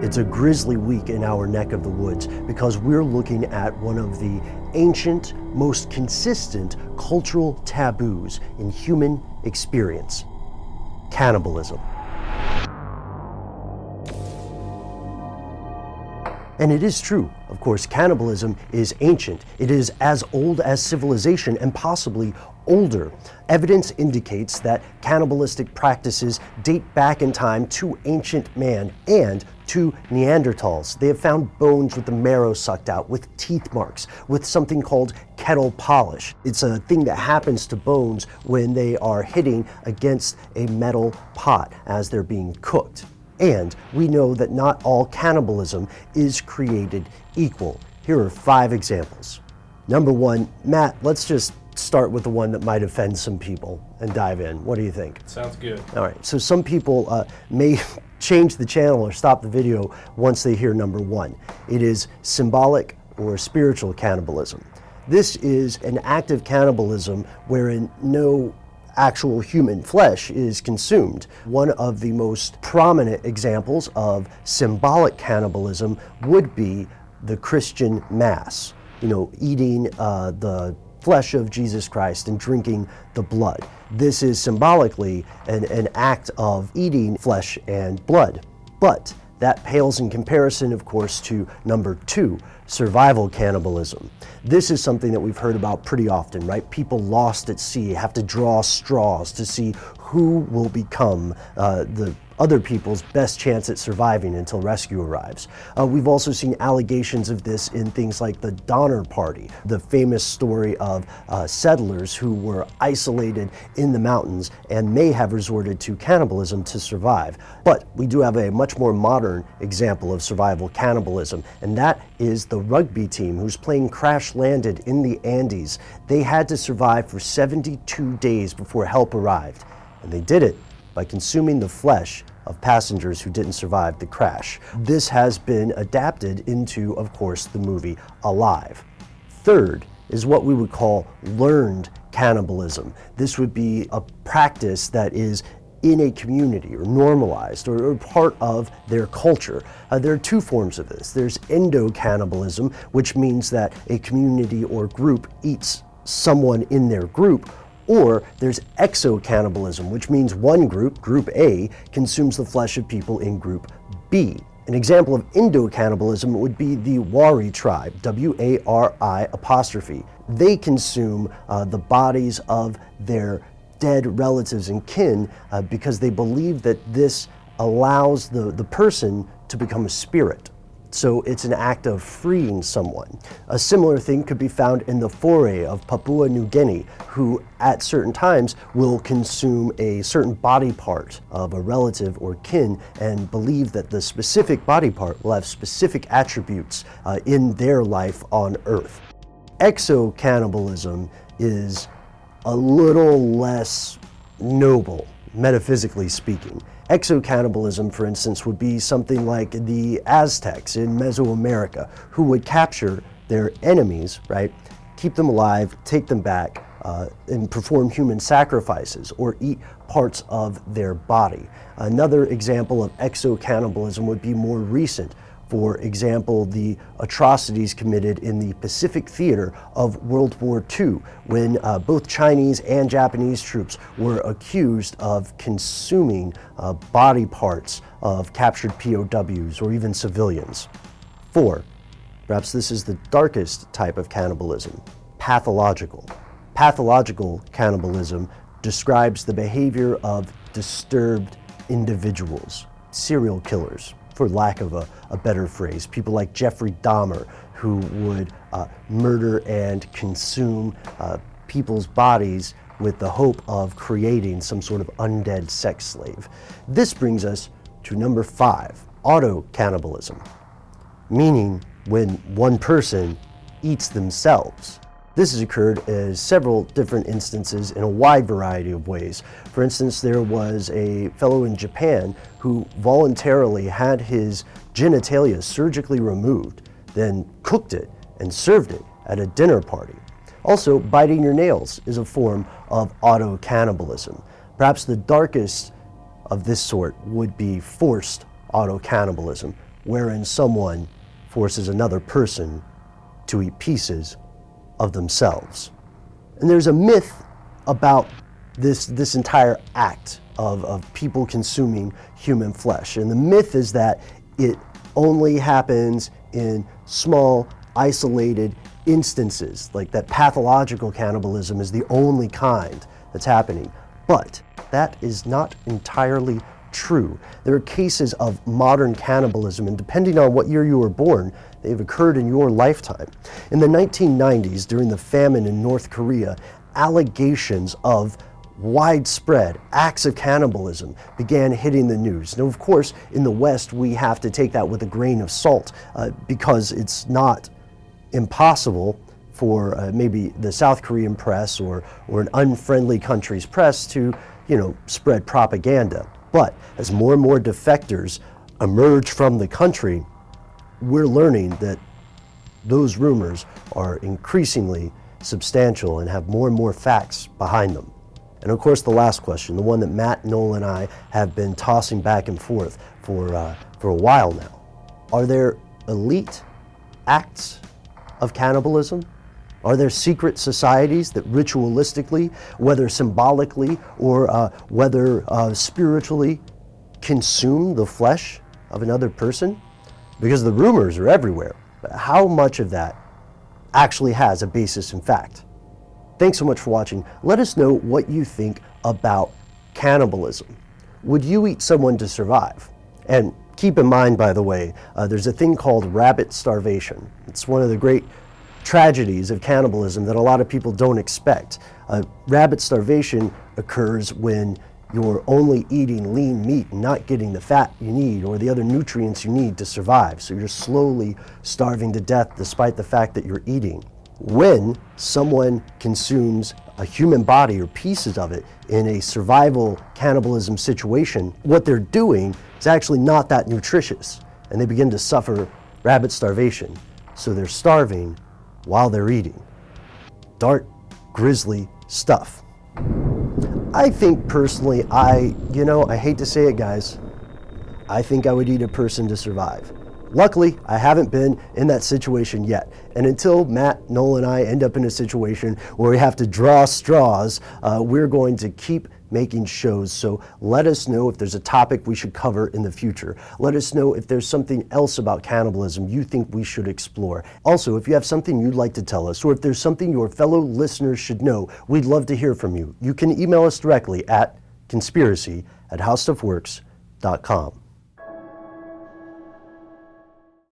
It's a grisly week in our neck of the woods because we're looking at one of the ancient, most consistent cultural taboos in human experience: cannibalism. And it is true, of course, cannibalism is ancient. It is as old as civilization and possibly older. Evidence indicates that cannibalistic practices date back in time to ancient man and to Neanderthals. They have found bones with the marrow sucked out, with teeth marks, with something called kettle polish. It's a thing that happens to bones when they are hitting against a metal pot as they're being cooked. And we know that not all cannibalism is created equal. Here are 5 examples. Number 1, Matt, let's just start with the one that might offend some people and dive in. What do you think? Sounds good. All right, so some people may change the channel or stop the video once they hear number 1. It is symbolic or spiritual cannibalism. This is an act of cannibalism wherein no actual human flesh is consumed. One of the most prominent examples of symbolic cannibalism would be the Christian Mass. Eating the flesh of Jesus Christ and drinking the blood. This is symbolically an act of eating flesh and blood. But that pales in comparison, of course, to number 2, survival cannibalism. This is something that we've heard about pretty often, right? People lost at sea have to draw straws to see who will become the other people's best chance at surviving until rescue arrives. We've also seen allegations of this in things like the Donner Party, the famous story of settlers who were isolated in the mountains and may have resorted to cannibalism to survive. But we do have a much more modern example of survival cannibalism, and that is the rugby team whose plane crash landed in the Andes. They had to survive for 72 days before help arrived, and they did it by consuming the flesh of passengers who didn't survive the crash. This has been adapted into, of course, the movie Alive. Third is what we would call learned cannibalism. This would be a practice that is in a community or normalized or part of their culture. There are 2 forms of this. There's Endo Cannibalism, which means that a community or group eats someone in their group. Or there's exo-cannibalism, which means one group, Group A, consumes the flesh of people in Group B. An example of Endo Cannibalism would be the Wari tribe, W-A-R-I'. They consume the bodies of their dead relatives and kin because they believe that this allows the person to become a spirit. So it's an act of freeing someone. A similar thing could be found in the Foray of Papua New Guinea, who at certain times will consume a certain body part of a relative or kin and believe that the specific body part will have specific attributes in their life on Earth. Exo-cannibalism is a little less noble, metaphysically speaking. Exo-cannibalism, for instance, would be something like the Aztecs in Mesoamerica, who would capture their enemies, right, keep them alive, take them back, and perform human sacrifices or eat parts of their body. Another example of exo-cannibalism would be more recent. For example, the atrocities committed in the Pacific theater of World War II, when both Chinese and Japanese troops were accused of consuming body parts of captured POWs or even civilians. 4, perhaps this is the darkest type of cannibalism: pathological. Pathological cannibalism describes the behavior of disturbed individuals, serial killers, for lack of a better phrase. People like Jeffrey Dahmer, who would murder and consume people's bodies with the hope of creating some sort of undead sex slave. This brings us to number 5, Otto Cannibalism, meaning when one person eats themselves. This has occurred in several different instances in a wide variety of ways. For instance, there was a fellow in Japan who voluntarily had his genitalia surgically removed, then cooked it and served it at a dinner party. Also, biting your nails is a form of Otto Cannibalism. Perhaps the darkest of this sort would be forced Otto Cannibalism, wherein someone forces another person to eat pieces of themselves. And there's a myth about this entire act of people consuming human flesh. And the myth is that it only happens in small, isolated instances, like that pathological cannibalism is the only kind that's happening. But that is not entirely true. There are cases of modern cannibalism, and depending on what year you were born, they've occurred in your lifetime. In the 1990s, during the famine in North Korea, allegations of widespread acts of cannibalism began hitting the news. Now, of course, in the West, we have to take that with a grain of salt because it's not impossible for maybe the South Korean press or an unfriendly country's press to, spread propaganda. But as more and more defectors emerge from the country, we're learning that those rumors are increasingly substantial and have more and more facts behind them. And of course, the last question, the one that Matt, Noel, and I have been tossing back and forth for a while now. Are there elite acts of cannibalism? Are there secret societies that ritualistically, whether symbolically or whether spiritually, consume the flesh of another person? Because the rumors are everywhere. But how much of that actually has a basis in fact? Thanks so much for watching. Let us know what you think about cannibalism. Would you eat someone to survive? And keep in mind, by the way, there's a thing called rabbit starvation. It's one of the great tragedies of cannibalism that a lot of people don't expect. Rabbit starvation occurs when you're only eating lean meat and not getting the fat you need or the other nutrients you need to survive. So you're slowly starving to death despite the fact that you're eating. When someone consumes a human body or pieces of it in a survival cannibalism situation, what they're doing is actually not that nutritious, and they begin to suffer rabbit starvation. So they're starving while they're eating. Dark, grisly stuff. I think personally, I hate to say it, guys, I think I would eat a person to survive. Luckily, I haven't been in that situation yet. And until Matt, Noel, and I end up in a situation where we have to draw straws, we're going to keep making shows. So let us know if there's a topic we should cover in the future. Let us know if there's something else about cannibalism you think we should explore. Also, if you have something you'd like to tell us, or if there's something your fellow listeners should know, we'd love to hear from you. You can email us directly at conspiracy@howstuffworks.com.